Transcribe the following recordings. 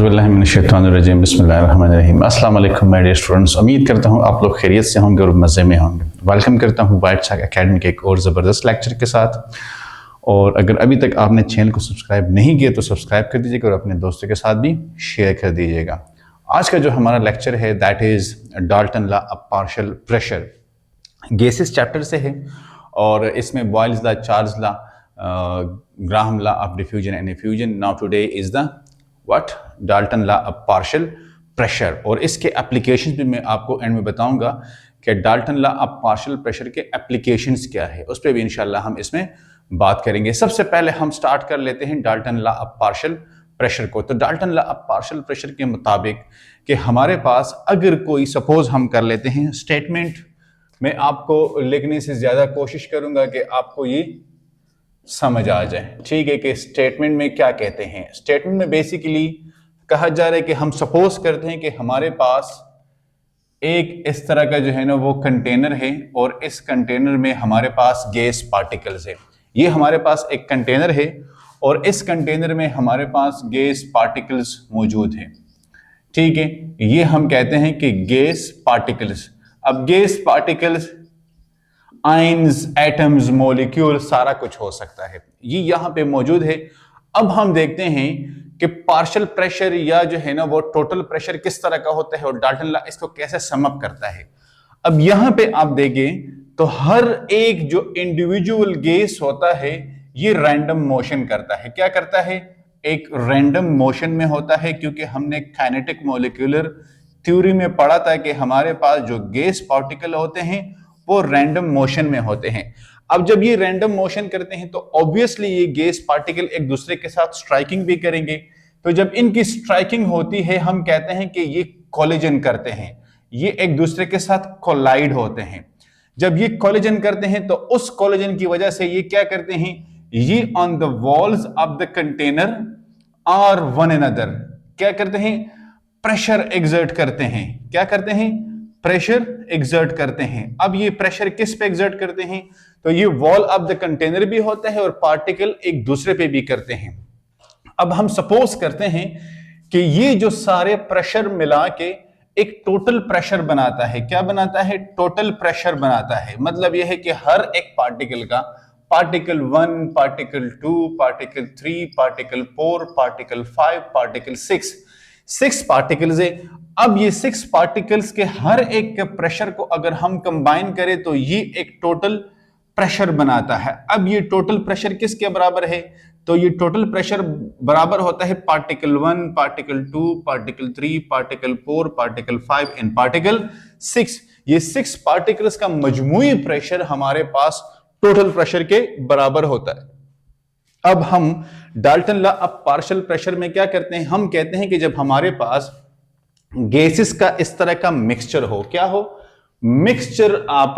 औज़ुबिल्लाहिमिनश्शैतानिर्रजीम बिस्मिल्लाहिर्रहमानिर्रहीम। अस्सलाम वालेकुम माय डियर स्टूडेंट्स, उम्मीद करता हूँ आप लोग खैरियत से होंगे और मज़े में होंगे। वेलकम करता हूँ वाइट चाक एकेडमी के एक और ज़बरदस्त लेक्चर के साथ। और अगर अभी तक आपने चैनल को सब्सक्राइब नहीं किया तो सब्सक्राइब कर दीजिएगा और अपने दोस्तों के साथ भी शेयर कर दीजिएगा। आज का जो हमारा लेक्चर है that is Dalton law of partial pressure, gases chapter से है और इसमें Boyle's law, Charles law, Graham law of diffusion and effusion. Now today is the what Dalton law of partial pressure, और इसके एप्लीकेशंस भी मैं आपको एंड में बताऊंगा कि Dalton law of partial pressure के एप्लीकेशंस क्या है, उस पर भी इंशाल्लाह हम इसमें बात करेंगे। सबसे पहले हम स्टार्ट कर लेते हैं Dalton law of partial pressure को। तो Dalton law of partial pressure के मुताबिक कि हमारे पास अगर कोई सपोज हम कर लेते हैं स्टेटमेंट, मैं आपको लिखने से ज़्यादा कोशिश करूंगा कि आपको ये समझ आ जाए, ठीक है, कि स्टेटमेंट में क्या कहते हैं। स्टेटमेंट में बेसिकली कहा जा रहा है कि हम सपोज करते हैं कि हमारे पास एक इस तरह का जो है ना वो कंटेनर है और इस कंटेनर में हमारे पास गैस पार्टिकल्स है। ये हमारे पास एक कंटेनर है और इस कंटेनर में हमारे पास गैस पार्टिकल्स मौजूद है, ठीक है। ये हम कहते हैं कि गैस पार्टिकल्स। अब gas particles ions, atoms, molecule सारा कुछ हो सकता है, ये यहां पे मौजूद है। अब हम देखते हैं कि पार्शियल प्रेशर या जो है ना वो टोटल प्रेशर किस तरह का होता है और डाल्टन लॉ इसको कैसे सम अप करता है। अब यहां पे आप देखें तो हर एक जो इंडिविजुअल गैस होता है ये रैंडम मोशन करता है। क्या करता है? एक रैंडम मोशन में होता है, क्योंकि हमने काइनेटिक मॉलिक्यूलर थ्योरी में पढ़ा था कि हमारे पास जो गैस पार्टिकल होते हैं वो रैंडम मोशन में होते हैं। अब जब ये रैंडम मोशन करते हैं तो ऑब्वियसली ये गैस पार्टिकल एक दूसरे के साथ स्ट्राइकिंग भी करेंगे। तो जब इनकी स्ट्राइकिंग होती है हम कहते हैं कि ये कोलिजन करते हैं, ये एक दूसरे के साथ कोलाइड होते हैं। जब ये कोलिजन करते हैं तो उस कोलिजन की वजह से ये क्या करते हैं, ये on the walls of the container are one another क्या करते हैं, प्रेशर एक्सर्ट करते हैं। क्या करते हैं? प्रेशर एक्सर्ट करते हैं। अब ये प्रेशर किस पे एक्सर्ट करते हैं? तो ये वॉल ऑफ द कंटेनर भी होता है और पार्टिकल एक दूसरे पे भी करते हैं। अब हम सपोज करते हैं कि ये जो सारे प्रेशर मिला के एक टोटल प्रेशर बनाता है। क्या बनाता है? टोटल प्रेशर बनाता है। मतलब यह है कि हर एक पार्टिकल का particle 1, particle 2, particle 3, particle 4, particle 5, particle 6 particles है। अब ये 6 पार्टिकल्स के हर एक के प्रेशर को अगर हम कंबाइन करें तो ये एक टोटल प्रेशर बनाता है। अब ये टोटल प्रेशर किसके बराबर है? तो ये टोटल प्रेशर बराबर होता है particle 1, particle 2, particle 3, particle 4, particle 5 and particle 6। ये 6 पार्टिकल्स का मजमूई प्रेशर हमारे पास टोटल प्रेशर के बराबर होता है। अब हम Dalton law of partial pressure में क्या करते हैं, हम कहते हैं कि जब हमारे पास गैसेस का इस तरह का मिक्सचर हो, क्या हो? मिक्सचर ऑफ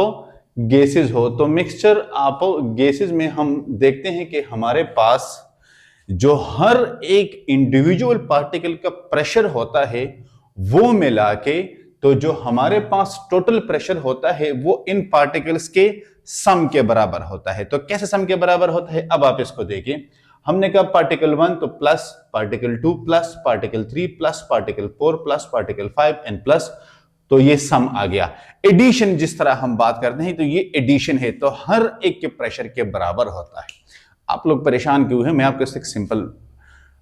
गैसेस हो। तो मिक्सचर ऑफ गैसेस में हम देखते हैं कि हमारे पास जो हर एक इंडिविजुअल पार्टिकल का प्रेशर होता है वो मिला के तो जो हमारे पास टोटल प्रेशर होता है वो इन पार्टिकल्स के सम के बराबर होता है। तो कैसे सम के बराबर होता है? अब आप इसको देखिए, हमने कहा पार्टिकल 1 तो plus, particle 2 plus, particle 3 plus, particle 4 plus, particle 5 and plus, तो ये सम आ गया। एडिशन जिस तरह हम बात करते हैं तो ये एडिशन है, तो हर एक के प्रेशर के बराबर होता है। आप लोग परेशान क्यों हैं? मैं आपको एक सिंपल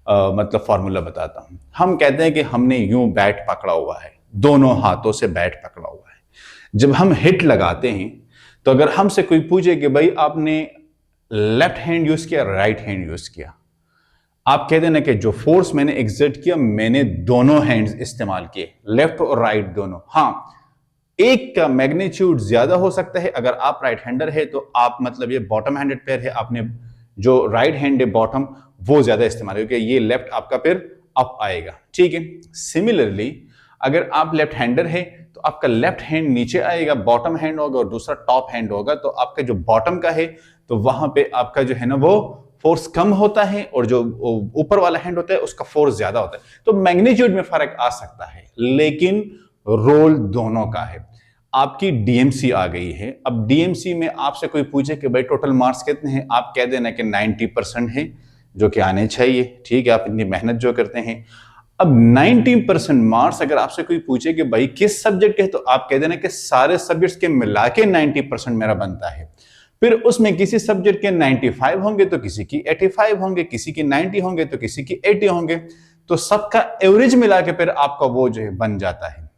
मतलब फॉर्मूला बताता हूं। हम कहते हैं कि हमने यूं बैट पकड़ा हुआ है, दोनों हाथों से बैट पकड़ा हुआ है। जब हम हिट लगाते हैं तो अगर हमसे कोई पूछे कि भाई आपने लेफ्ट हैंड यूज किया, राइट हैंड यूज किया, आप कह देना कि जो फोर्स मैंने एग्जर्ट किया मैंने दोनों हैंड्स इस्तेमाल किए, लेफ्ट और राइट दोनों। हां, एक का मैग्नीट्यूड ज्यादा हो सकता है। अगर आप राइट हैंडर है तो आप मतलब ये बॉटम हैंडेड पैर है, आपने जो राइट हैंड है बॉटम वो ज्यादा इस्तेमाल है, क्योंकि ये लेफ्ट आपका फिर अप आएगा, ठीक है। सिमिलरली अगर आप लेफ्ट हैंडर है तो आपका लेफ्ट हैंड नीचे आएगा, बॉटम हैंड होगा, और दूसरा टॉप हैंड होगा। तो आपका जो बॉटम का है तो वहां पे आपका जो है ना वो फोर्स कम होता है और जो ऊपर वाला हैंड होता है उसका फोर्स ज्यादा होता है। तो मैग्नीट्यूड में फर्क आ सकता है, लेकिन रोल दोनों का है। आपकी डीएमसी आ गई है। अब डीएमसी में आपसे कोई पूछे कि भाई टोटल मार्क्स कितने हैं, आप कह देना कि 90% है, जो कि आने चाहिए, ठीक है। आप इतनी मेहनत जो करते हैं। अब 90% मार्क्स अगर आपसे कोई पूछे कि भाई किस सब्जेक्ट के है, तो आप कह देना कि सारे सब्जेक्ट्स के मिला के 90% मेरा बनता है। फिर उसमें किसी सब्जेक्ट के 95 होंगे तो किसी की 85 होंगे, किसी की 90 होंगे तो किसी की 80 होंगे, तो सबका एवरेज मिला के फिर आपका वो जो है बन जाता है।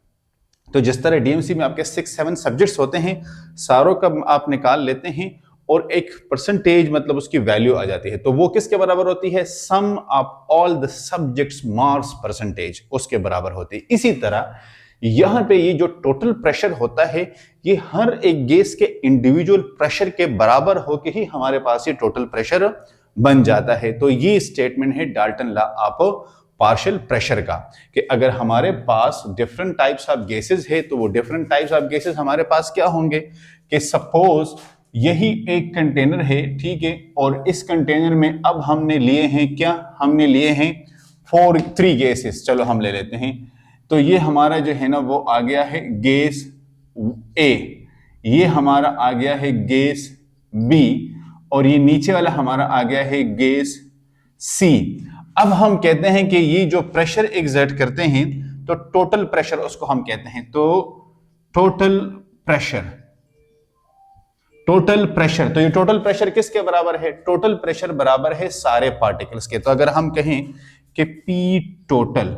तो जिस तरह डीएमसी में आपके 6-7 सब्जेक्ट्स होते हैं, सारों का आप निकाल लेते हैं और एक परसेंटेज मतलब उसकी वैल्यू आ जाती है, तो वो किसके बराबर होती है? Sum of all the subjects marks percentage, उसके बराबर होती है। इसी तरह यहां पे ये जो टोटल प्रेशर होता है, ये हर एक गैस के इंडिविजुअल प्रेशर के बराबर होके ही हमारे पास ये टोटल प्रेशर बन जाता है। तो ये स्टेटमेंट है Dalton law of partial pressure का, कि अगर हमारे पास डिफरेंट टाइप्स ऑफ गैसेस है तो वो डिफरेंट टाइप्स ऑफ गैसेस हमारे पास क्या होंगे, कि सपोज यही एक कंटेनर है, ठीक है, और इस कंटेनर में अब हमने लिए हैं क्या, हमने लिए हैं 3 गैसेस, चलो हम ले लेते हैं। तो ये हमारा जो है ना वो आ गया है गैस ए, ये हमारा आ गया है गैस बी, और ये नीचे वाला हमारा आ गया है गैस सी। अब हम कहते हैं कि ये जो प्रेशर एग्जर्ट करते हैं, तो टोटल प्रेशर उसको हम कहते हैं, तो टोटल प्रेशर, टोटल प्रेशर। तो ये टोटल प्रेशर किसके बराबर है? टोटल प्रेशर बराबर है सारे पार्टिकल्स के। तो अगर हम कहें कि P total,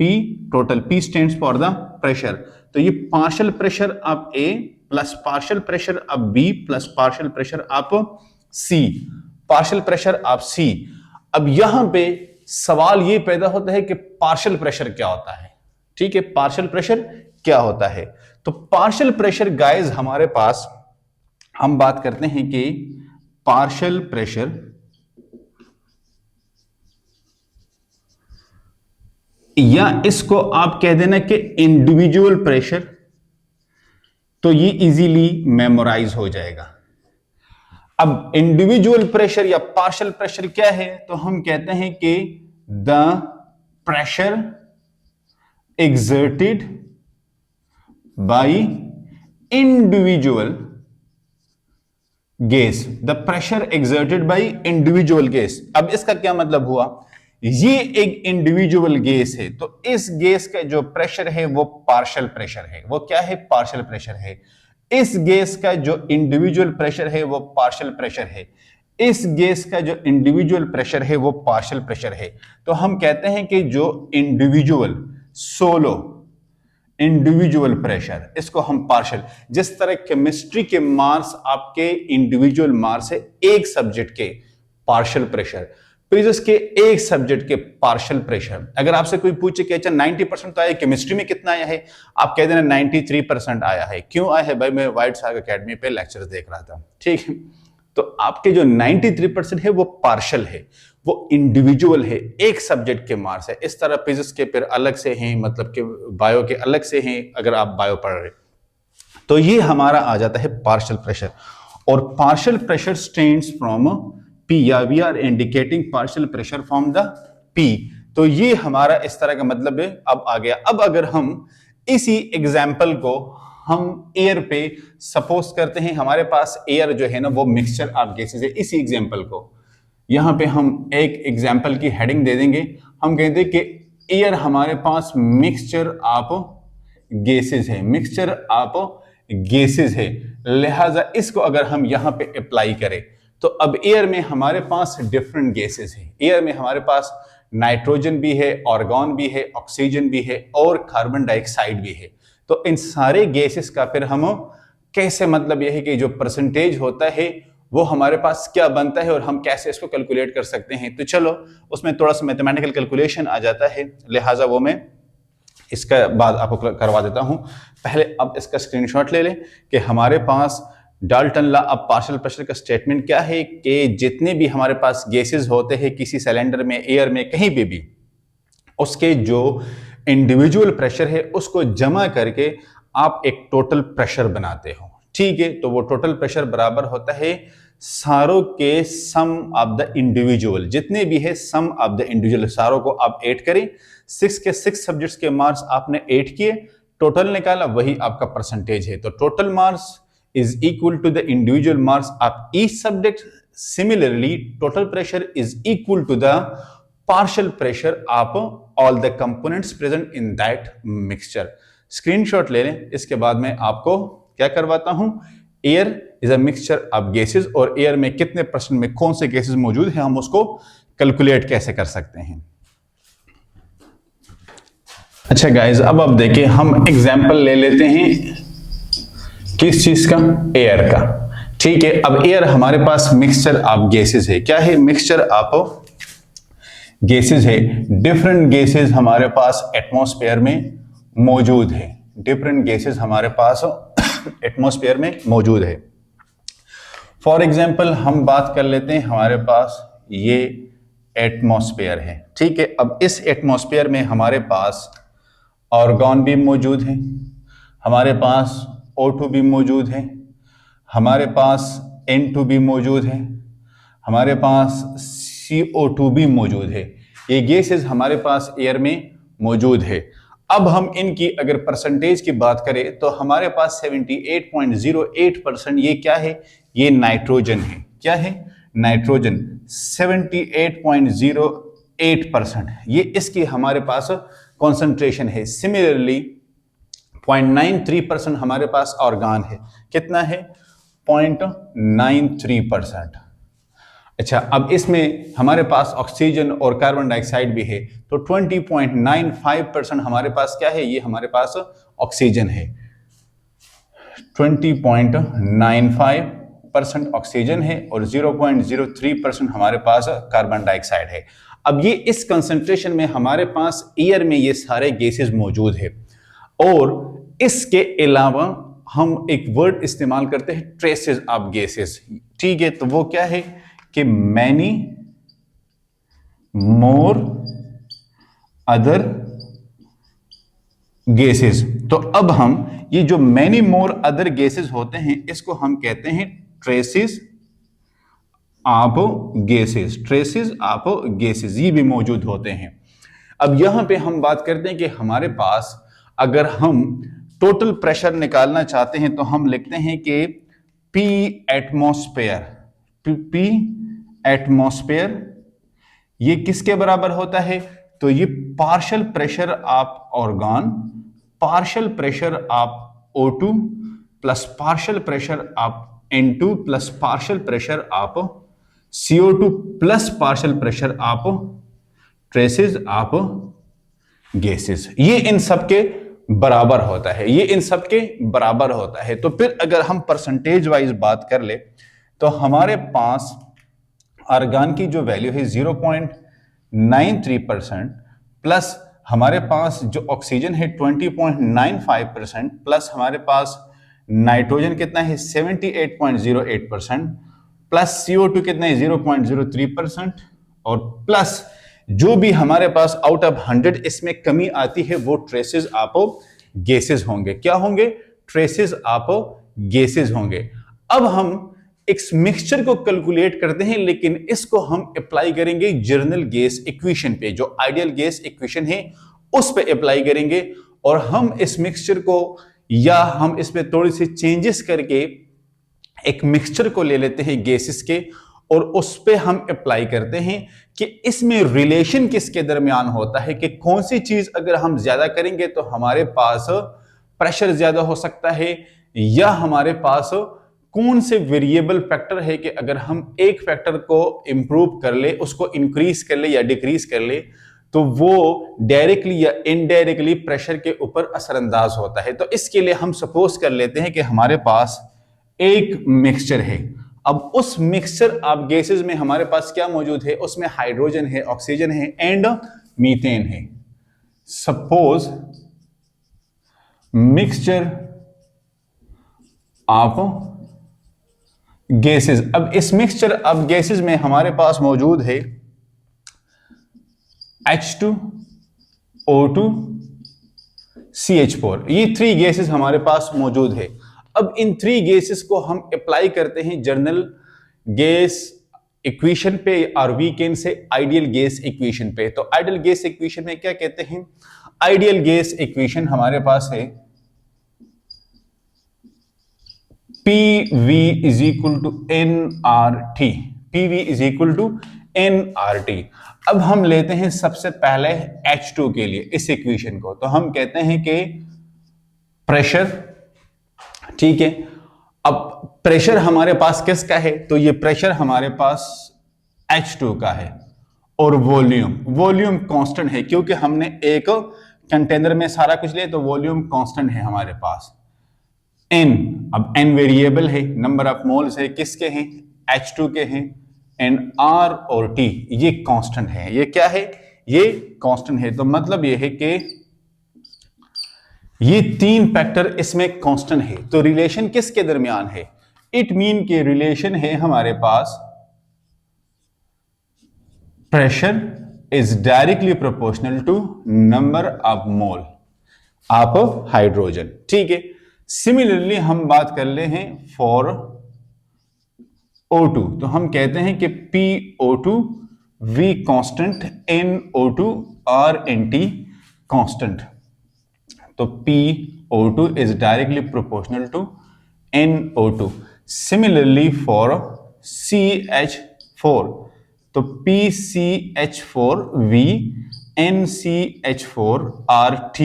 P stands for the pressure, तो ये partial pressure of A plus partial pressure of B plus partial pressure of C, partial pressure of C. अब यहां पे सवाल ये पैदा होता है कि पार्शियल प्रेशर क्या होता है, ठीक है, पार्शियल प्रेशर क्या होता है? तो पार्शियल प्रेशर गाइस हमारे पास, हम बात करते हैं कि पार्शियल प्रेशर या इसको आप कह देना कि इंडिविजुअल प्रेशर, तो ये इजीली मेमोराइज हो जाएगा। अब इंडिविजुअल प्रेशर या पार्शियल प्रेशर क्या है? तो हम कहते हैं कि the pressure exerted by individual gas, the pressure exerted by individual gas। अब इसका क्या मतलब हुआ? ये एक इंडिविजुअल गैस है, तो इस गैस का जो प्रेशर है वो पार्शियल प्रेशर है। वो क्या है? पार्शियल प्रेशर है। इस गैस का जो इंडिविजुअल प्रेशर है वो पार्शियल प्रेशर है। इस गैस का जो इंडिविजुअल प्रेशर है वो पार्शियल प्रेशर है। तो हम कहते हैं कि जो इंडिविजुअल सोलो इंडिविजुअल प्रेशर, इसको हम पार्शियल, जिस तरह केमिस्ट्री के मार्क्स आपके इंडिविजुअल मार्क्स है एक सब्जेक्ट के पार्शियल प्रेशर, फिजिक्स के एक सब्जेक्ट के पार्शियल प्रेशर। अगर आपसे कोई पूछे कि अच्छा 90% तो आया, केमिस्ट्री में कितना आया है? आप कह देना 93% आया है। क्यों आया है भाई? मैं व्हाइट साग एकेडमी पे लेक्चर देख रहा था, ठीक है। तो आपके जो 93% है वो पार्शियल है, वो इंडिविजुअल है, एक सब्जेक्ट के मार्क्स है। इस तरह फिजिक्स के फिर अलग से हैं, मतलब कि बायो के अलग से हैं, अगर आप बायो पढ़ रहे, तो ये हमारा आ जाता है पार्शियल प्रेशर। और partial pressure stands from P, या we are indicating partial pressure from the P. तो ये हमारा इस तरह का मतलब है। अब आ गया, अब अगर हम इसी एग्जाम्पल को हम एयर पे सपोज करते हैं, हमारे पास एयर जो है ना वो मिक्सचर ऑफ गैसेस है। इसी एग्जाम्पल को यहां पे हम एक एग्जाम्पल की हेडिंग दे देंगे, हम कहते हैं कि एयर हमारे पास मिक्सचर ऑफ गैसेस है, मिक्सचर ऑफ गैसेस है। लिहाजा इसको अगर हम यहां पे अप्लाई करें, तो अब एयर में हमारे पास डिफरेंट गैसेस है। एयर में हमारे पास नाइट्रोजन भी है, ऑर्गन भी है, ऑक्सीजन भी है और कार्बन डाइऑक्साइड भी है। तो इन सारे गैसेस का फिर हम कैसे, मतलब यह है कि जो परसेंटेज होता है वो हमारे पास क्या बनता है और हम कैसे इसको कैलकुलेट कर सकते हैं। तो चलो उसमें थोड़ा सा मैथमेटिकल कैलकुलेशन आ जाता है, लिहाजा वो मैं इसका बाद आपको करवा देता हूं। पहले अब इसका स्क्रीनशॉट ले लें कि हमारे पास Dalton law of partial pressure का स्टेटमेंट क्या है, कि जितने भी हमारे पास गैसेस होते हैं किसी सिलेंडर में, एयर में, कहीं पे भी, उसके जो इंडिविजुअल प्रेशर है उसको जमा करके आप एक टोटल प्रेशर बनाते हो, ठीक है। तो वो टोटल प्रेशर बराबर होता है सारों के सम ऑफ द इंडिविजुअल, जितने भी है सम ऑफ द इंडिविजुअल, सारों को आप ऐड करें। 6 के 6 सब्जेक्ट्स के मार्क्स आपने ऐड किए, टोटल निकाला, वही आपका परसेंटेज है। तो total marks is equal to the individual marks of each subject. Similarly, total pressure is equal to the partial pressure of all the components present in that mixture। Screenshot ले लें, इसके बाद मैं आपको क्या करवाता हूं, air is a mixture of gases, और एयर में कितने परसेंट में कौन से गैसेस मौजूद हैं हम उसको कैलकुलेट कैसे कर सकते हैं। अच्छा गाइस, अब आप देखिए, हम एग्जांपल ले लेते हैं किस चीज का, एयर का। ठीक है, अब एयर हमारे पास मिक्सचर ऑफ गैसेस है। क्या है? मिक्सचर ऑफ गैसेस है। डिफरेंट गैसेस हमारे पास एटमॉस्फेयर में मौजूद है। डिफरेंट गैसेस हमारे पास एटमॉस्फेयर में मौजूद है। फॉर एग्जांपल हम बात कर लेते हैं, हमारे पास ये एटमॉस्फेयर है। ठीक है, अब इस एटमॉस्फेयर में हमारे पास ऑर्गन भी मौजूद है, हमारे पास O2 भी मौजूद है, हमारे पास N2 भी मौजूद है, हमारे पास CO2 भी मौजूद है। ये गैसेस हमारे पास एयर में मौजूद है। अब हम इनकी अगर परसेंटेज की बात करें तो हमारे पास 78.08% ये क्या है? ये नाइट्रोजन है। क्या है? नाइट्रोजन। 78.08% ये इसकी हमारे पास कॉन्सेंट्रेशन है। सिमिलरली 0.93% हमारे पास ऑर्गन है। कितना है? 0.93%। अच्छा, अब इसमें हमारे पास ऑक्सीजन और कार्बन डाइऑक्साइड भी है, तो 20.95% हमारे पास क्या है? ये हमारे पास ऑक्सीजन है। 20.95% ऑक्सीजन है और 0.03% हमारे पास कार्बन डाइऑक्साइड है। अब ये इस कंसंट्रेशन में हमारे पास एयर में ये सारे गैसेस मौजूद है। और इसके अलावा हम एक वर्ड इस्तेमाल करते हैं, ट्रेसेस ऑफ गैसेस। ठीक है, तो वो क्या है कि मैनी मोर अदर गैसेस। तो अब हम ये जो मैनी मोर अदर गैसेस होते हैं, इसको हम कहते हैं traces of gases. Traces of gases ये भी मौजूद होते हैं। अब यहां पे हम बात करते हैं कि हमारे पास अगर हम टोटल प्रेशर निकालना चाहते हैं तो हम लिखते हैं कि P एटमॉस्फेयर। P एटमॉस्फेयर ये किसके बराबर होता है? तो ये partial pressure of organ, partial pressure of O2 plus partial pressure of N2 plus partial pressure of CO2 plus partial pressure of traces of gases. ये इन सबके बराबर होता है। ये इन सबके बराबर होता है। तो फिर अगर हम परसेंटेज वाइज बात कर ले तो हमारे पास आर्गन की जो वैल्यू है 0.93% प्लस हमारे पास जो ऑक्सीजन है 20.95% प्लस हमारे पास नाइट्रोजन कितना है 78.08% प्लस CO2 कितना है 0.03% और प्लस जो भी हमारे पास आउट ऑफ 100 इसमें कमी आती है वो ट्रेसेस ऑफ गैसेस होंगे। क्या होंगे? ट्रेसेस ऑफ गैसेस होंगे। अब हम इस मिक्सचर को कैलकुलेट करते हैं, लेकिन इसको हम अप्लाई करेंगे जर्नल गैस इक्वेशन पे, जो आइडियल गैस इक्वेशन है उस पे अप्लाई करेंगे। और हम इस मिक्सचर को या हम इसमें थोड़ी सी चेंजेस करके एक मिक्सचर को ले लेते हैं गैसेस के और उस पे हम अप्लाई करते हैं कि इसमें रिलेशन किसके दरमियान होता है, कि कौन सी चीज अगर हम ज्यादा करेंगे तो हमारे पास प्रेशर ज्यादा हो सकता है, या हमारे पास कौन से वेरिएबल फैक्टर है कि अगर हम एक फैक्टर को इंप्रूव कर ले, उसको इंक्रीज कर ले या डिक्रीज कर ले, तो वो डायरेक्टली या इनडायरेक्टली प्रेशर के ऊपर असरअंदाज होता है। तो इसके लिए हम सपोज कर लेते हैं कि हमारे पास एक मिक्सचर है। अब उस मिक्सचर ऑफ गैसेस में हमारे पास क्या मौजूद है? उसमें हाइड्रोजन है, ऑक्सीजन है एंड मीथेन है। Suppose mixture of gases. अब इस मिक्सचर ऑफ गैसेस में हमारे पास मौजूद है H2, O2, CH4। ये 3 गैसेस हमारे पास मौजूद है। अब इन 3 गैसेस को हम अप्लाई करते हैं जर्नल गैस इक्वेशन पे और we can say ideal gas equation पे। तो आइडियल गैस इक्वेशन में क्या कहते हैं? आइडियल गैस इक्वेशन हमारे पास है PV is equal to nRT। PV is equal to nRT। अब हम लेते हैं सबसे पहले H2 के लिए इस इक्वेशन को, तो हम कहते हैं कि प्रेशर, ठीक है। अब प्रेशर हमारे पास किसका है, तो ये प्रेशर हमारे पास H2 का है, और वॉल्यूम कांस्टेंट है क्योंकि हमने एक कंटेनर में सारा कुछ लिया, तो वॉल्यूम कांस्टेंट है हमारे पास। n, अब n वेरिएबल है, नंबर ऑफ मोल्स है, किसके हैं, H2 के हैं, एंड R और T ये कांस्टेंट है। ये क्या है, ये कांस्टेंट है, तो मतलब ये है कि ये तीन फैक्टर इसमें कांस्टेंट है। तो रिलेशन किसके दरमियान है, इट मीन के रिलेशन है हमारे पास pressure is directly proportional to number of mole of hydrogen, ठीक है। सिमिलरली हम बात कर ले हैं फॉर O2, तो हम कहते हैं कि PO2 V constant, NO2 R NT constant, तो PO2 is directly proportional to NO2। Similarly for CH4, तो PCH4V NCH4RT,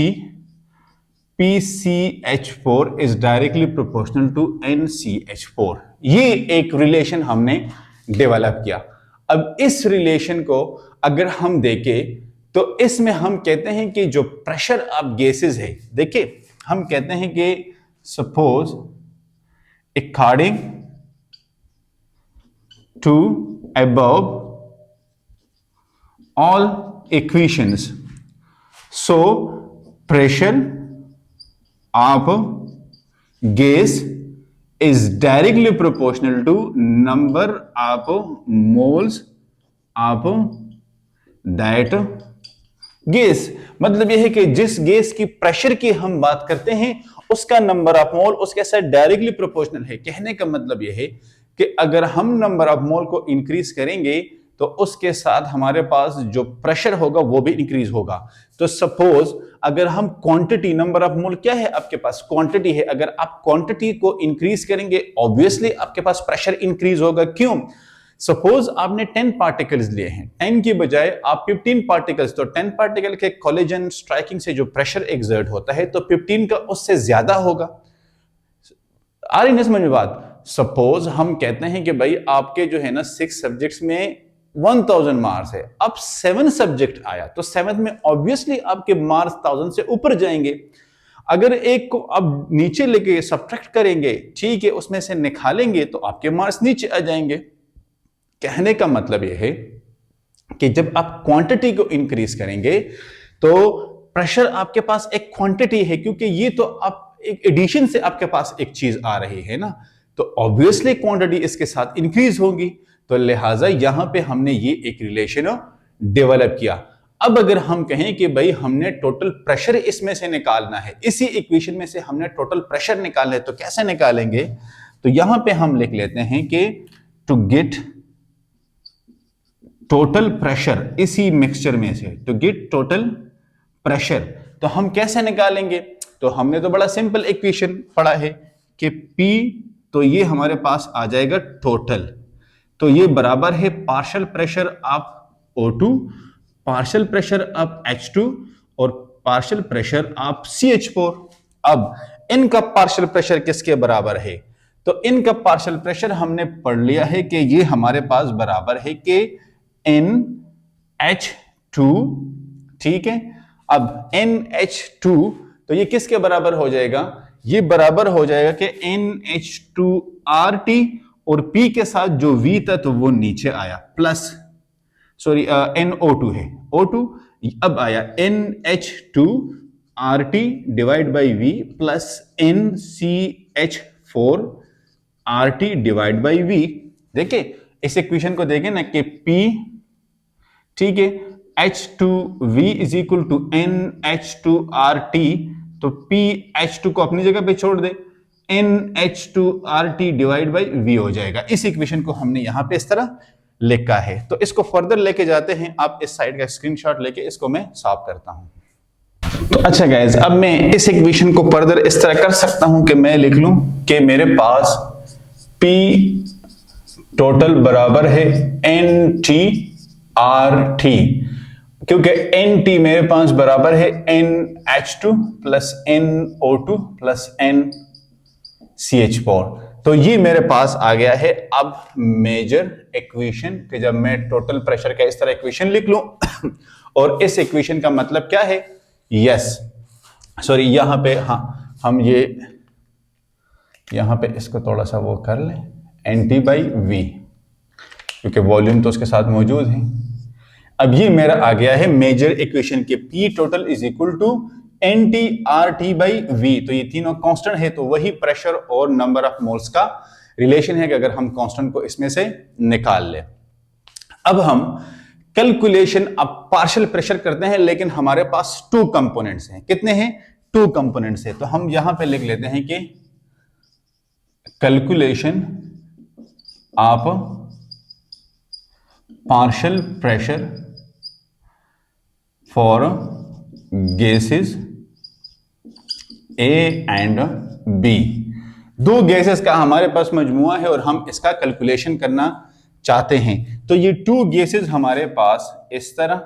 PCH4 is directly proportional to NCH4। ये एक रिलेशन हमने डेवलप किया। अब इस रिलेशन को अगर हम देखें तो इसमें हम कहते हैं कि जो प्रेशर ऑफ गैसेस है, देखिए हम कहते हैं कि suppose according to above all equations, so pressure of gas is directly proportional to number of moles of that gas। मतलब यह है कि जिस गैस की प्रेशर की हम बात करते हैं उसका नंबर ऑफ मोल उसके साथ डायरेक्टली प्रोपोर्शनल है। कहने का मतलब यह है कि अगर हम नंबर ऑफ मोल को इंक्रीज करेंगे तो उसके साथ हमारे पास जो प्रेशर होगा वो भी इंक्रीज होगा। तो सपोज अगर हम क्वांटिटी, नंबर ऑफ मोल क्या है आपके पास, क्वांटिटी है, अगर आप क्वांटिटी को इंक्रीज करेंगे ऑब्वियसली आपके पास प्रेशर इंक्रीज होगा। क्यों, सपोज आपने 10 पार्टिकल्स लिए हैं, 10 की बजाय आप 15 पार्टिकल्स, तो 10 पार्टिकल के कोलिजन स्ट्राइकिंग से जो प्रेशर एक्सर्ट होता है तो 15 का उससे ज्यादा होगा। आ रही ना समझ में बात। सपोज हम कहते हैं कि भाई आपके जो है ना 6 सब्जेक्ट्स में 1000 मार्क्स है, अब 7 सब्जेक्ट आया तो 7th में ऑब्वियसली आपके मार्क्स 1000 से ऊपर जाएंगे। अगर एक को अब नीचे लेके सब्ट्रैक्ट करेंगे, ठीक है, उसमें से निकालेंगे तो आपके मार्क्स नीचे आ जाएंगे। कहने का मतलब यह है कि जब आप क्वांटिटी को इंक्रीज करेंगे तो प्रेशर आपके पास एक क्वांटिटी है, क्योंकि ये तो आप एक एडिशन से आपके पास एक चीज आ रही है ना, तो ऑब्वियसली क्वांटिटी इसके साथ इंक्रीज होगी। तो लिहाजा यहां पे हमने ये एक रिलेशन डेवलप किया। अब अगर हम कहें कि भाई हमने टोटल प्रेशर इसमें से निकालना है, इसी इक्वेशन में से हमने टोटल प्रेशर निकालना है, तो कैसे निकालेंगे, तो यहां पे हम लिख लेते हैं कि टू गेट टोटल प्रेशर, इसी मिक्सचर में से टू गेट टोटल प्रेशर, तो हम कैसे निकालेंगे, तो हमने तो बड़ा सिंपल इक्वेशन पढ़ा है कि P, तो ये हमारे पास आ जाएगा टोटल, तो ये बराबर है partial pressure of O2, partial pressure of H2 और पार्शियल प्रेशर ऑफ CH4। अब इनका पार्शियल प्रेशर किसके बराबर है, तो इनका पार्शियल प्रेशर हमने पढ़ लिया है कि ये हमारे पास बराबर है कि NH2, ठीक है। अब NH2 तो ये किसके बराबर हो जाएगा, ये बराबर हो जाएगा कि NH2RT, और P के साथ जो V था तो वो नीचे आया, प्लस सॉरी NO2 है, O2 अब आया NH2RT divide by V plus NCH4RT divide by V। देखिए इस इक्वेशन को देखें ना कि P, ठीक है, H2V is equal to NH2RT, तो PH2 को अपनी जगह पे छोड़ दे, NH2RT डिवाइड बाई V हो जाएगा। इस इक्वेशन को हमने यहां पे इस तरह लिखा है। तो इसको फर्दर लेके जाते हैं, आप इस साइड का स्क्रीनशॉट लेके इसको मैं साफ करता हूं। तो अच्छा गाइस, अब मैं इस इक्वेशन को फर्दर इस तरह कर सकता हूं कि मैं लिख लूं कि मेरे पास P टोटल बराबर है NT RT, क्योंकि NT मेरे पास बराबर है NH2 plus NO2 plus NCH4। तो ये मेरे पास आ गया है अब मेजर इक्वेशन कि जब मैं टोटल प्रेशर का इस तरह इक्वेशन लिख लूं और इस इक्वेशन का मतलब क्या है, सॉरी यहां पे हाँ हम ये यहां पे इसको थोड़ा सा वो कर लें, NT बाई V, क्योंकि वॉल्यूम तो उसके साथ मौजूद है। अब ये मेरा आ गया है मेजर इक्वेशन के P total is equal to NT RT by V। तो ये तीनों कांस्टेंट है, तो वही प्रेशर और नंबर ऑफ मोल्स का रिलेशन है कि अगर हम कांस्टेंट को इसमें से निकाल ले। अब हम कैलकुलेशन अब पार्शियल प्रेशर करते हैं, लेकिन हमारे पास 2 कंपोनेंट्स हैं। कितने हैं? 2 कंपोनेंट्स हैं। तो हम यहां पे लिख लेते हैं कि calculation of partial pressure for gases A and B। 2 gases का हमारे पास मजमुआ है और हम इसका कैलकुलेशन करना चाहते हैं। तो ये 2 गैसेस हमारे पास इस तरह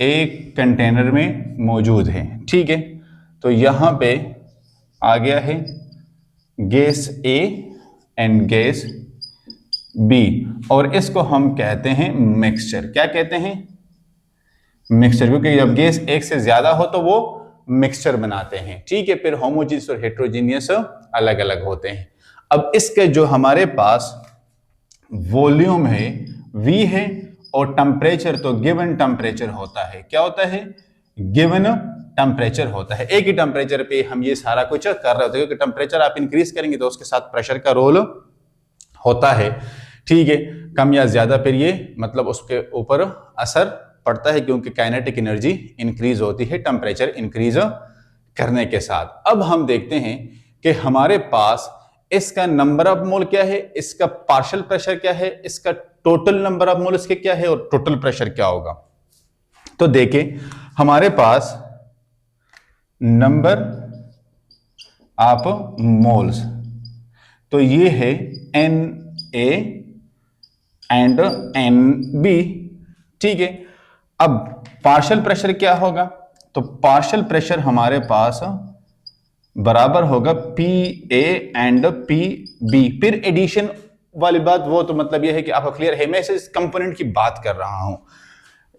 एक कंटेनर में मौजूद है, ठीक है। तो यहां पे आ गया है gas A and gas B, और इसको हम कहते हैं मिक्सचर। क्या कहते हैं? मिक्सचर, क्योंकि जब गैस एक से ज्यादा हो तो वो मिक्सचर बनाते हैं, ठीक है। फिर होमोजीनियस और हेट्रोजीनियस अलग अलग होते हैं। अब इसके जो हमारे पास वॉल्यूम है V है और टेम्परेचर तो गिवन टेम्परेचर होता है। क्या होता है? गिवन टेम्परेचर होता है। एक ही टेम्परेचर पे हम ये सारा कुछ कर रहे होते हैं, क्योंकि टेम्परेचर आप इंक्रीज करेंगे तो उसके साथ प्रेशर का रोल होता है, ठीक है। कम या ज्यादा फिर ये मतलब उसके ऊपर असर पड़ता है, क्योंकि काइनेटिक एनर्जी इंक्रीज होती है टेम्परेचर इंक्रीज करने के साथ। अब हम देखते हैं कि हमारे पास इसका नंबर ऑफ मोल क्या है, इसका पार्शियल प्रेशर क्या है, इसका टोटल नंबर ऑफ मोल इसके क्या है और टोटल प्रेशर क्या होगा। तो देखें हमारे पास नंबर ऑफ मोल्स, तो ये है Na एंड Nb, ठीक है। अब पार्शियल प्रेशर क्या होगा? तो पार्शियल प्रेशर हमारे पास बराबर होगा Pa एंड Pb। फिर एडिशन वाली बात वो तो मतलब ये है कि आपको क्लियर है, मैं इस कंपोनेंट की बात कर रहा हूं।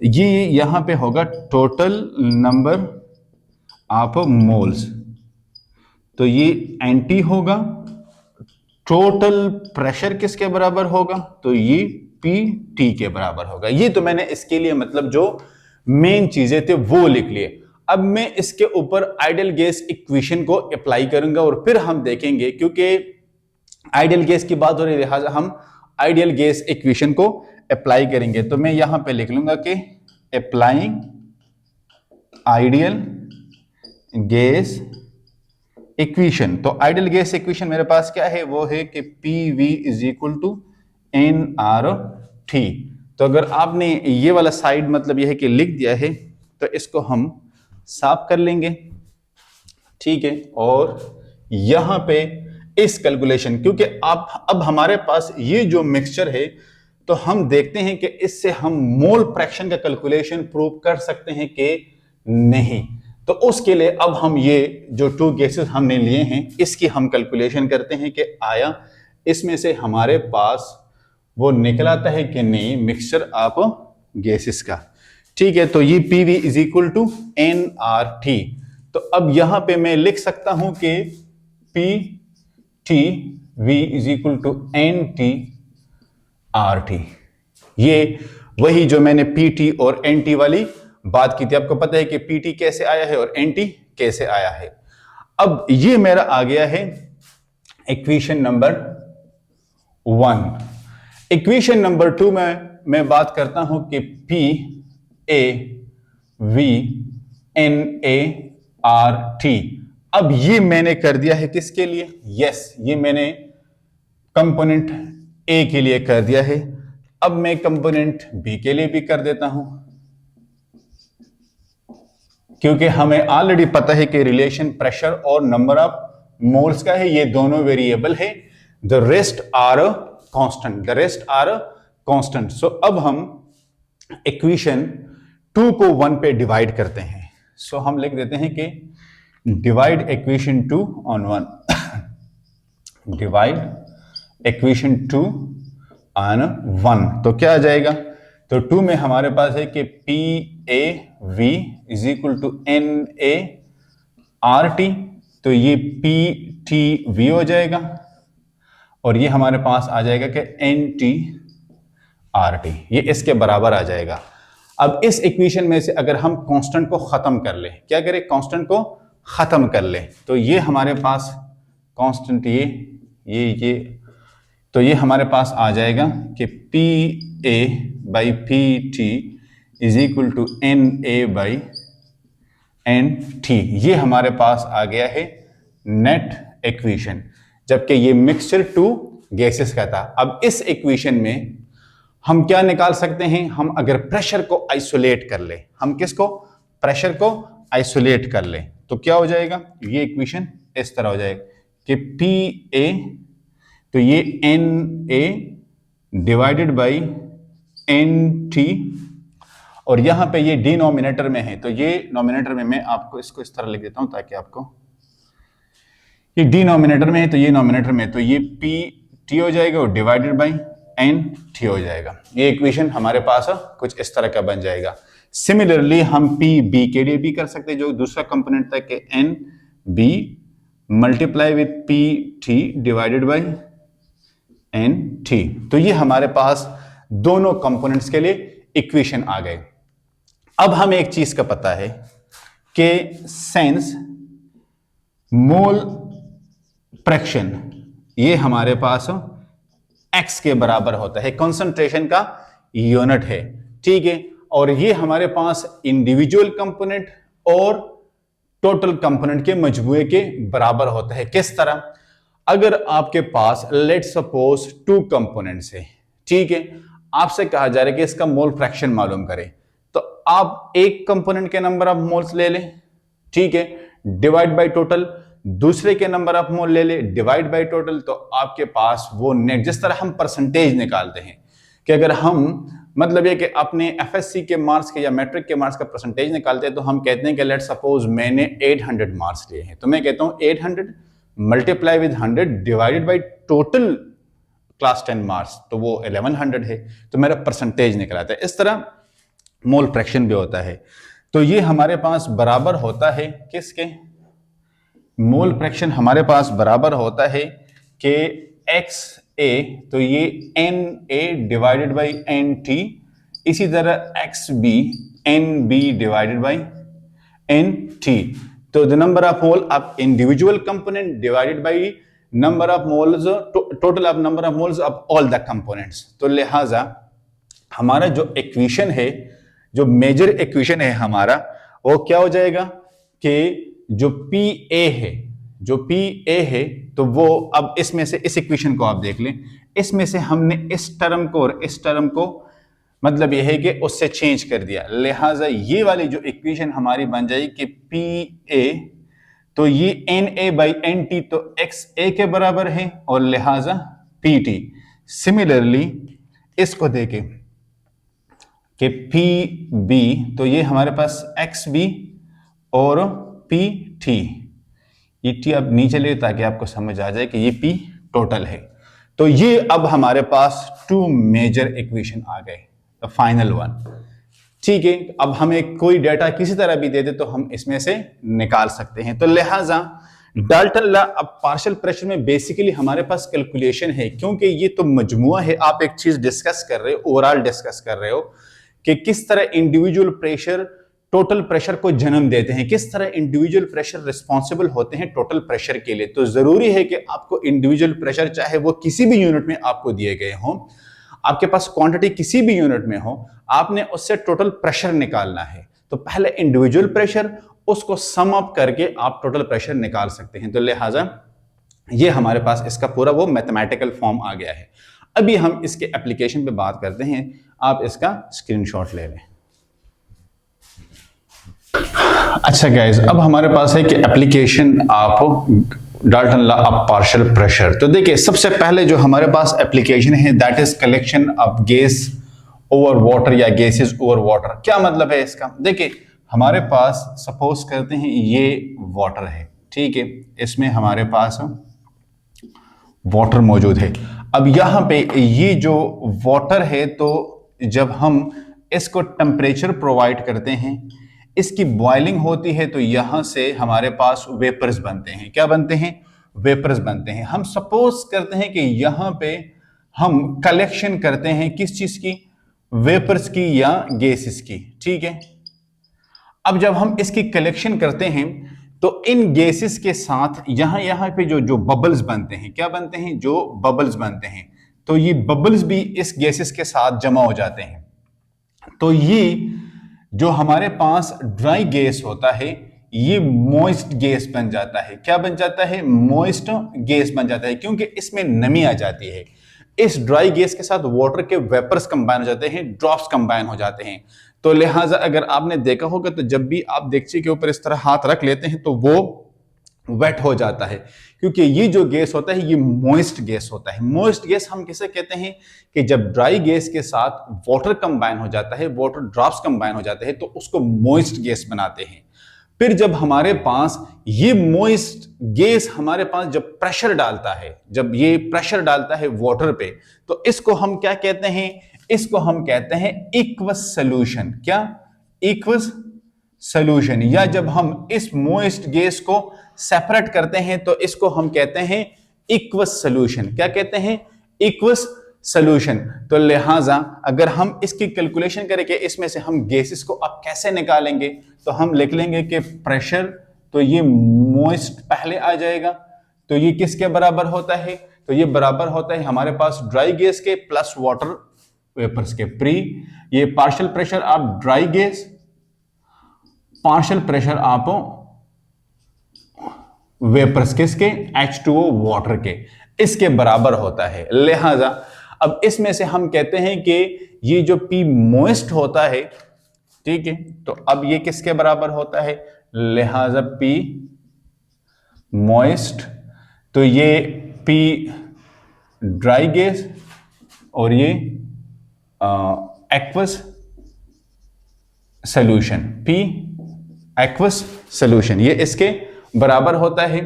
ये यहां पे होगा टोटल नंबर ऑफ मोल्स, तो ये NT होगा। टोटल प्रेशर किसके बराबर होगा? तो ये PT के बराबर होगा। ये तो मैंने इसके लिए मतलब जो मेन चीजें थे वो लिख लिए। अब मैं इसके ऊपर आइडियल गैस इक्वेशन को अप्लाई करूंगा और फिर हम देखेंगे, क्योंकि आइडियल गैस की बात हो रही है लिहाजा हम आइडियल गैस इक्वेशन को अप्लाई करेंगे। तो मैं यहां पे लिख लूंगा कि अप्लाइंग आइडियल गैस इक्वेशन। तो आइडियल गैस इक्वेशन मेरे पास क्या है? वो है कि PV is equal to nRT। तो अगर आपने ये वाला साइड मतलब ये है कि लिख दिया है, तो इसको हम साफ कर लेंगे, ठीक है। और यहां पे इस कैलकुलेशन, क्योंकि आप अब हमारे पास ये जो मिक्सचर है, तो हम देखते हैं कि इससे हम मोल फ्रैक्शन का कैलकुलेशन प्रूव कर सकते हैं कि नहीं। तो उसके लिए अब हम ये जो 2 गैसेस हमने लिए हैं इसकी हम कैलकुलेशन करते हैं कि आया इसमें से हमारे पास वो निकल आता है कि नहीं मिक्सचर ऑफ गैसेस का, ठीक है। तो ये PV is equal to nRT। तो अब यहां पे मैं लिख सकता हूं कि PTV is equal to NTRT। ये वही जो मैंने PT और NT वाली बात की थी। आपको पता है कि PT कैसे आया है और NT कैसे आया है। अब ये मेरा आ गया है इक्वेशन नंबर 1। इक्वेशन नंबर 2 में मैं बात करता हूं कि PAV NART। अब ये मैंने कर दिया है किसके लिए? ये मैंने कंपोनेंट A के लिए कर दिया है। अब मैं कंपोनेंट B के लिए भी कर देता हूं, क्योंकि हमें ऑलरेडी पता है कि रिलेशन प्रेशर और नंबर ऑफ मोल्स का है, ये दोनों वेरिएबल है। The rest are constant, the rest are constant. So अब हम इक्वेशन 2 को 1 पे डिवाइड करते हैं। सो हम लिख देते हैं कि divide equation 2 on 1, divide equation 2 on 1। तो क्या आ जाएगा? तो 2 में हमारे पास है कि P A V is equal to N A R T, तो ये पी टी वी हो जाएगा और ये हमारे पास आ जाएगा कि एन टी आर टी, ये इसके बराबर आ जाएगा। अब इस इक्वेशन में से अगर हम कांस्टेंट को खत्म कर ले, क्या करें? कांस्टेंट को खत्म कर ले, तो ये हमारे पास कांस्टेंट ये तो ये हमारे पास आ जाएगा कि P A by P T is equal to N A by N T. ये हमारे पास आ गया है नेट इक्वेशन, जबकि ये मिक्सचर 2 गैसेस का था। अब इस इक्वेशन में हम क्या निकाल सकते हैं? हम अगर प्रेशर को आइसोलेट कर ले, हम किसको? प्रेशर को आइसोलेट कर ले, तो क्या हो जाएगा? ये इक्वेशन इस तरह हो जाएगा कि पी ए, तो ये N A divided by N T, और यहां पे ये डिनोमिनेटर में है, तो ये नोमिनेटर में मैं आपको इसको इस तरह लिख देता हूं ताकि आपको, ये डिनोमिनेटर में है तो ये नोमिनेटर में, तो ये पी टी हो जाएगा और डिवाइडेड बाई एन टी हो जाएगा। ये इक्वेशन हमारे पास कुछ इस तरह का बन जाएगा। सिमिलरली हम पी बी के लिए भी कर सकते हैं, जो दूसरा कंपोनेंट था कि N B multiply with P T divided by N T. तो ये हमारे पास दोनों कंपोनेंट्स के लिए इक्वेशन आ गए। अब हमें एक चीज का पता है कि सेंस मोल फ्रैक्शन ये हमारे पास x के बराबर होता है, कंसंट्रेशन का यूनिट है, ठीक है। और ये हमारे पास इंडिविजुअल कंपोनेंट और टोटल कंपोनेंट के मजमूए के बराबर होता है। किस तरह? अगर आपके पास लेट्स सपोज 2 कंपोनेंट्स है, ठीक है, आपसे कहा जा रहा है कि इसका मोल फ्रैक्शन मालूम करें, तो आप एक कंपोनेंट के नंबर ऑफ मोल्स ले लें, ठीक है, डिवाइड बाय टोटल, दूसरे के नंबर ऑफ मोल ले ले डिवाइड बाय टोटल, तो आपके पास वो नेट, जिस तरह हम परसेंटेज निकालते हैं कि अगर हम मतलब ये कि अपने एफएससी के मार्क्स के या मैट्रिक के मार्क्स का परसेंटेज निकालते हैं, तो हम कहते हैं कि लेट्स सपोज मैंने 800 मार्क्स लिए हैं, तो मैं कहता हूं 800 multiply with 100 divided by total class 10 marks, तो वो 1100 है, तो मेरा परसेंटेज निकलाता है। इस तरह मोल फ्रैक्शन भी होता है। तो ये हमारे पास बराबर होता है किसके? मोल फ्रैक्शन हमारे पास बराबर होता है कि एक्स ए, तो ये N A divided by N T, इसी तरह X B N B divided by N T. तो the number of mole of individual component divided by number of moles, total of number of moles of all the components. तो लिहाजा हमारा जो equation है, जो major equation है हमारा, वो क्या हो जाएगा कि जो पी ए है, जो पी ए है, तो वो अब इसमें से इस इक्वेशन को आप देख लें, इसमें से हमने इस टर्म को और इस टर्म को मतलब यह है कि उससे चेंज कर दिया, लिहाजा ये वाली जो इक्वेशन हमारी बन जाएगी कि पी ए, तो ये N A by N T, तो एक्स ए के बराबर है और लिहाजा पी टी। सिमिलरली इसको देखें कि पी बी, तो ये हमारे पास एक्स बी और पी टी, ये टी अब नीचे ले ताकि आपको समझ आ जाए कि ये पी टोटल है। तो ये अब हमारे पास 2 मेजर इक्वेशन आ गए, द फाइनल वन, ठीक है। अब हमें कोई डेटा किसी तरह भी दे दे तो हम इसमें से निकाल सकते हैं। तो लिहाजा डाल्टन लॉ अब पार्शियल प्रेशर में बेसिकली हमारे पास कैलकुलेशन है, क्योंकि ये तो मजमुआ है, आप एक चीज डिस्कस कर रहे हो, ओवरऑल डिस्कस कर रहे हो कि किस तरह इंडिविजुअल प्रेशर टोटल प्रेशर को जन्म देते हैं, किस तरह इंडिविजुअल प्रेशर रिस्पॉन्सिबल होते हैं टोटल प्रेशर के लिए। तो जरूरी है कि आपको इंडिविजुअल प्रेशर, चाहे वो किसी भी यूनिट में आपको दिए गए हों, आपके पास क्वांटिटी किसी भी यूनिट में हो, आपने उससे टोटल प्रेशर निकालना है। तो पहले इंडिविजुअल प्रेशर, उसको सम अप करके आप टोटल प्रेशर निकाल सकते हैं। तो लिहाजा ये हमारे पास इसका पूरा वो मैथमेटिकल फॉर्म आ गया है। अभी हम इसके एप्लीकेशन पे बात करते हैं, आप इसका स्क्रीनशॉट ले लें। अच्छा गाइज, अब हमारे पास है कि एप्लीकेशन आप Dalton law of partial pressure. तो देखिए सबसे पहले जो हमारे पास एप्लीकेशन है that is collection of gas over water या गैसेस ओवर वाटर। क्या मतलब है इसका? देखिए हमारे पास सपोज करते हैं ये वाटर है, ठीक है, इसमें हमारे पास वाटर मौजूद है। अब यहाँ पे ये जो वाटर है तो जब हम इसको टेम्परेचर प्रोवाइड करते हैं, इसकी बॉइलिंग होती है तो यहां से हमारे पास वेपर्स बनते हैं। क्या बनते हैं? वेपर्स बनते हैं। हम सपोज करते हैं कि यहां पे हम कलेक्शन करते हैं किस चीज की? वेपर्स की या गैसेस की, ठीक है। अब जब हम इसकी कलेक्शन करते हैं तो इन गैसेस के साथ यहां पे जो जो बबल्स बनते हैं, क्या बनते हैं? जो बबल्स बनते हैं, तो ये बबल्स भी इस गैसेस के साथ जमा हो जाते हैं। तो ये जो हमारे पास ड्राई गैस होता है ये मॉइस्ट गैस बन जाता है। क्या बन जाता है? मॉइस्ट गैस बन जाता है, क्योंकि इसमें नमी आ जाती है। इस ड्राई गैस के साथ वाटर के वेपर्स कंबाइन हो जाते हैं, ड्रॉप्स कंबाइन हो जाते हैं। तो लिहाजा अगर आपने देखा होगा तो जब भी आप डेगची के ऊपर इस तरह हाथ रख लेते हैं तो वो वेट हो जाता है, क्योंकि ये जो गैस होता है ये मॉइस्ट गैस होता है। मॉइस्ट गैस हम किसे कहते हैं? कि जब ड्राई गैस के साथ वाटर कंबाइन हो जाता है, वाटर ड्रॉप्स कंबाइन हो जाते हैं तो उसको मॉइस्ट गैस बनाते हैं। फिर जब हमारे पास ये मॉइस्ट गैस हमारे पास जब प्रेशर डालता है, जब ये प्रेशर डालता है वाटर पे, तो इसको हम क्या कहते हैं? इसको हम कहते हैं एक्वस सॉल्यूशन। क्या? Aqueous solution. या जब हम इस मॉइस्ट गैस को सेपरेट करते हैं तो इसको हम कहते हैं एक्वस सॉल्यूशन। क्या कहते हैं? Aqueous solution. तो लिहाजा अगर हम इसकी कैलकुलेशन करें कि इसमें से हम गैसेस को अब कैसे निकालेंगे, तो हम लिख लेंगे कि प्रेशर, तो ये मॉइस्ट पहले आ जाएगा, तो ये किसके बराबर होता है? तो ये बराबर होता है हमारे पास ड्राई गैस के प्लस वाटर वेपर्स के। प्री ये partial pressure of dry gas, partial pressure of vapours किसके? H2O वाटर के, इसके बराबर होता है। लिहाजा अब इसमें से हम कहते हैं कि ये जो P मॉइस्ट होता है, ठीक है, तो अब ये किसके बराबर होता है? लिहाजा P मॉइस्ट, तो ये P ड्राई गैस और ये aqueous solution, P aqueous solution, ये इसके बराबर होता है।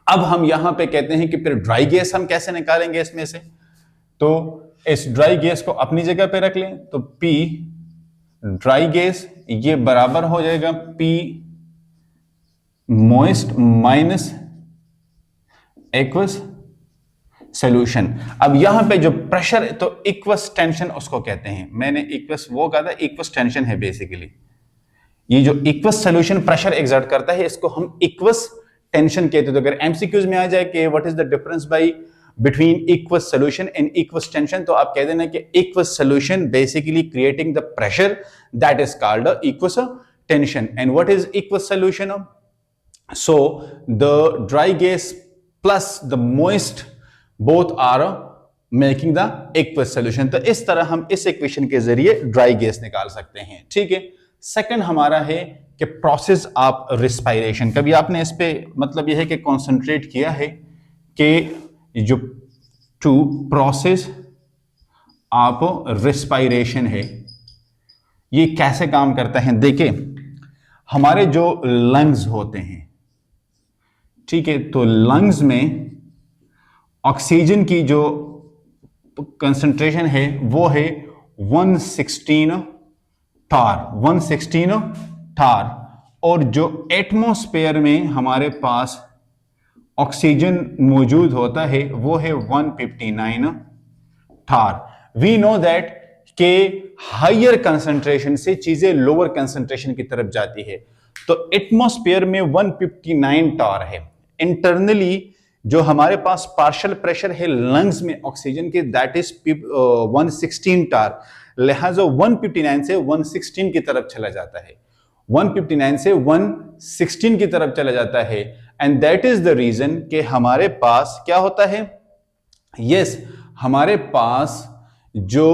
अब हम यहां पे कहते हैं कि फिर ड्राई गैस हम कैसे निकालेंगे इसमें से? तो इस ड्राई गैस को अपनी जगह पे रख लें, तो P ड्राई गैस ये बराबर हो जाएगा P moist minus aqueous solution. अब यहां पे जो प्रेशर, तो इक्वस टेंशन उसको कहते हैं। मैंने इक्वस वो कहा था, इक्वस टेंशन है बेसिकली। ये जो इक्वस सॉल्यूशन प्रेशर एक्सर्ट करता है इसको हम इक्वस टेंशन कहते हैं। तो अगर एमसीक्यूज में आ जाए कि what is the difference by between aqueous solution and aqueous tension, तो आप कह देना कि aqueous solution basically creating the pressure that is called aqueous tension. And what is aqueous solution? So the dry gas plus the moist both are making the aqueous solution. तो इस तरह हम इस इक्वेशन के जरिए ड्राई गैस निकाल सकते हैं, ठीक है। सेकंड हमारा है कि प्रोसेस ऑफ रिस्पायरेशन। कभी आपने इस पे मतलब यह है कि कंसंट्रेट किया है कि जो टू प्रोसेस ऑफ रिस्पायरेशन है ये कैसे काम करता है? देखिए हमारे जो लंग्स होते हैं, ठीक है, तो लंग्स में ऑक्सीजन की जो कंसंट्रेशन है वो है 116 टार, 116 टार। और जो एटमॉस्फेयर में हमारे पास ऑक्सीजन मौजूद होता है वो है 159 टार। वी नो दैट के हायर कंसंट्रेशन से चीजें लोअर कंसंट्रेशन की तरफ जाती है। तो एटमॉस्फेयर में 159 टार है। इंटरनली जो हमारे पास पार्शियल प्रेशर है लंग्स में ऑक्सीजन के दैट इज 116 टार। लिहाजा 159 से 116 की तरफ चला जाता है, 159 से 116 की तरफ चला जाता है। And that is the reason कि हमारे पास क्या होता है? यस, हमारे पास जो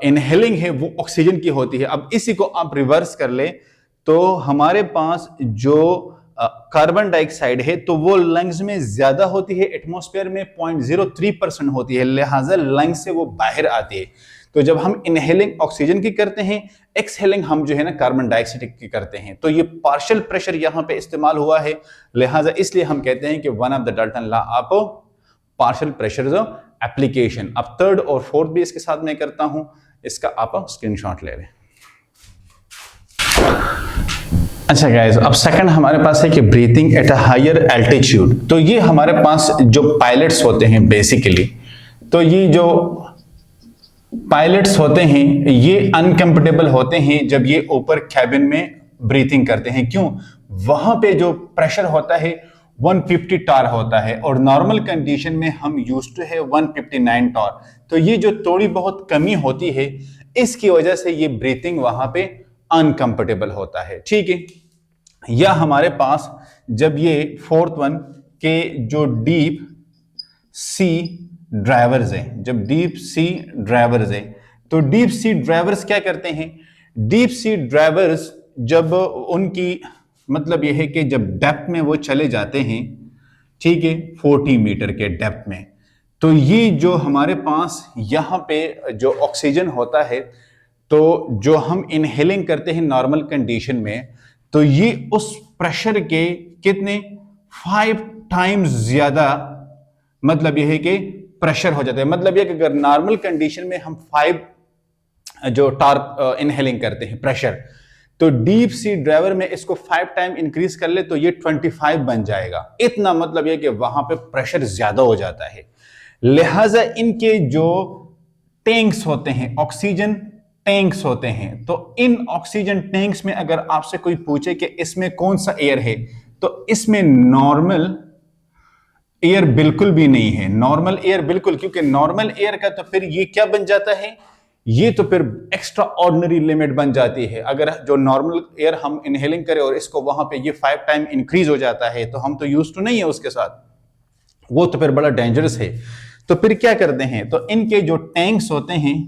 इनहेलिंग है वो ऑक्सीजन की होती है। अब इसी को आप रिवर्स कर ले तो हमारे पास जो कार्बन डाइऑक्साइड है तो वो लंग्स में ज्यादा होती है, एटमॉस्फेयर में 0.03% होती है, लिहाजा लंग्स से वो बाहर आती है। तो जब हम इनहेलिंग ऑक्सीजन की करते हैं, एक्सहेलिंग हम जो है ना कार्बन डाइऑक्साइड की करते हैं। तो ये पार्शियल प्रेशर यहां पे इस्तेमाल हुआ है, लिहाजा इसलिए हम कहते हैं कि one of the Dalton law of partial pressure application. अब थर्ड और फोर्थ भी इसके साथ मैं करता हूं, इसका आप स्क्रीनशॉट ले लें। अच्छा गाइस, अब सेकंड हमारे पास है कि breathing at a higher altitude. तो ये हमारे पास जो पायलट्स होते हैं बेसिकली, तो ये जो पायलट्स होते हैं ये अनकंफर्टेबल होते हैं जब ये ऊपर कैबिन में ब्रीथिंग करते हैं। क्यों? वहां पे जो प्रेशर होता है 150 टार होता है और नॉर्मल कंडीशन में हम यूज्ड टू है 159 टार। तो ये जो थोड़ी बहुत कमी होती है इसकी वजह से ये ब्रीथिंग वहां पे अनकंफर्टेबल होता है। ठीक है, या हमारे पास जब ये फोर्थ वन के जो डीप सी ड्राइवर्स हैं, जब डीप सी ड्राइवर्स हैं, तो डीप सी ड्राइवर्स क्या करते हैं? डीप सी ड्राइवर्स जब उनकी मतलब यह है कि जब डेप्थ में वो चले जाते हैं, ठीक है, 40 मीटर के डेप्थ में, तो ये जो हमारे पास यहां पे जो ऑक्सीजन होता है, तो जो हम इनहेलिंग करते हैं नॉर्मल कंडीशन में, तो ये उस प्रेशर के कितने 5 टाइम्स ज्यादा मतलब यह है कि प्रेशर हो जाता है। मतलब यह कि अगर नॉर्मल कंडीशन में हम 5 जो टार इनहेलिंग करते हैं प्रेशर, तो डीप सी ड्राइवर में इसको 5 टाइम इंक्रीज कर ले तो ये 25 बन जाएगा। इतना मतलब यह कि वहां पे प्रेशर ज्यादा हो जाता है। लिहाजा इनके जो टैंक्स होते हैं, ऑक्सीजन टैंक्स होते हैं, तो इन ऑक्सीजन टैंक्स में अगर आपसे कोई पूछे कि इसमें कौन सा एयर है, तो इसमें नॉर्मल एयर बिल्कुल भी नहीं है। नॉर्मल एयर बिल्कुल, क्योंकि नॉर्मल एयर का तो फिर ये क्या बन जाता है, ये तो फिर एक्स्ट्रा ऑर्डिनरी लिमिट बन जाती है। अगर जो नॉर्मल एयर हम इनहेलिंग करें और इसको वहां पे ये 5 टाइम इंक्रीज हो जाता है, तो हम तो यूज टू नहीं है उसके साथ, वो तो फिर बड़ा डेंजरस है। तो फिर क्या करते हैं, तो इनके जो टैंक्स होते हैं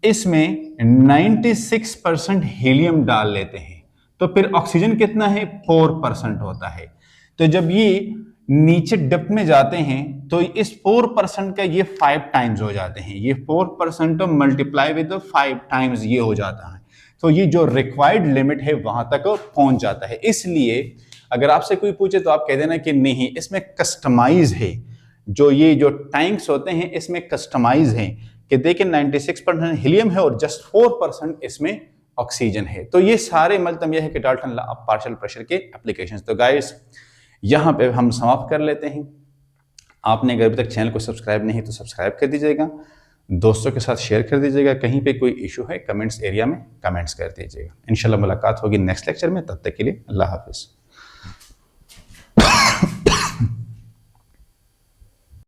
इसमें 96% हीलियम डाल लेते हैं, तो फिर ऑक्सीजन कितना है 4% होता है। तो जब ये नीचे डेप्थ में जाते हैं तो इस 4% का ये 5 टाइम्स हो जाते हैं। ये 4% मल्टीप्लाई विद 5 टाइम्स ये हो जाता है, तो ये जो रिक्वायर्ड लिमिट है वहां तक पहुंच जाता है। इसलिए अगर आपसे कोई पूछे तो आप कह देना कि नहीं, इसमें कस्टमाइज है, जो ये जो टैंक्स होते हैं इसमें कस्टमाइज है कि देखिए 96% हीलियम है और जस्ट 4% इसमें ऑक्सीजन है। तो ये सारे मतलब यह है कि Dalton law of partial pressure के एप्लीकेशंस। तो गाइस यहां पे हम समाप्त कर लेते हैं। आपने अगर अभी तक चैनल को सब्सक्राइब नहीं तो सब्सक्राइब कर दीजिएगा, दोस्तों के साथ शेयर कर दीजिएगा। कहीं पे कोई इशू है कमेंट्स एरिया में कमेंट्स कर दीजिएगा। इंशाल्लाह मुलाकात होगी नेक्स्ट लेक्चर में, तब तक के लिए अल्लाह हाफिज।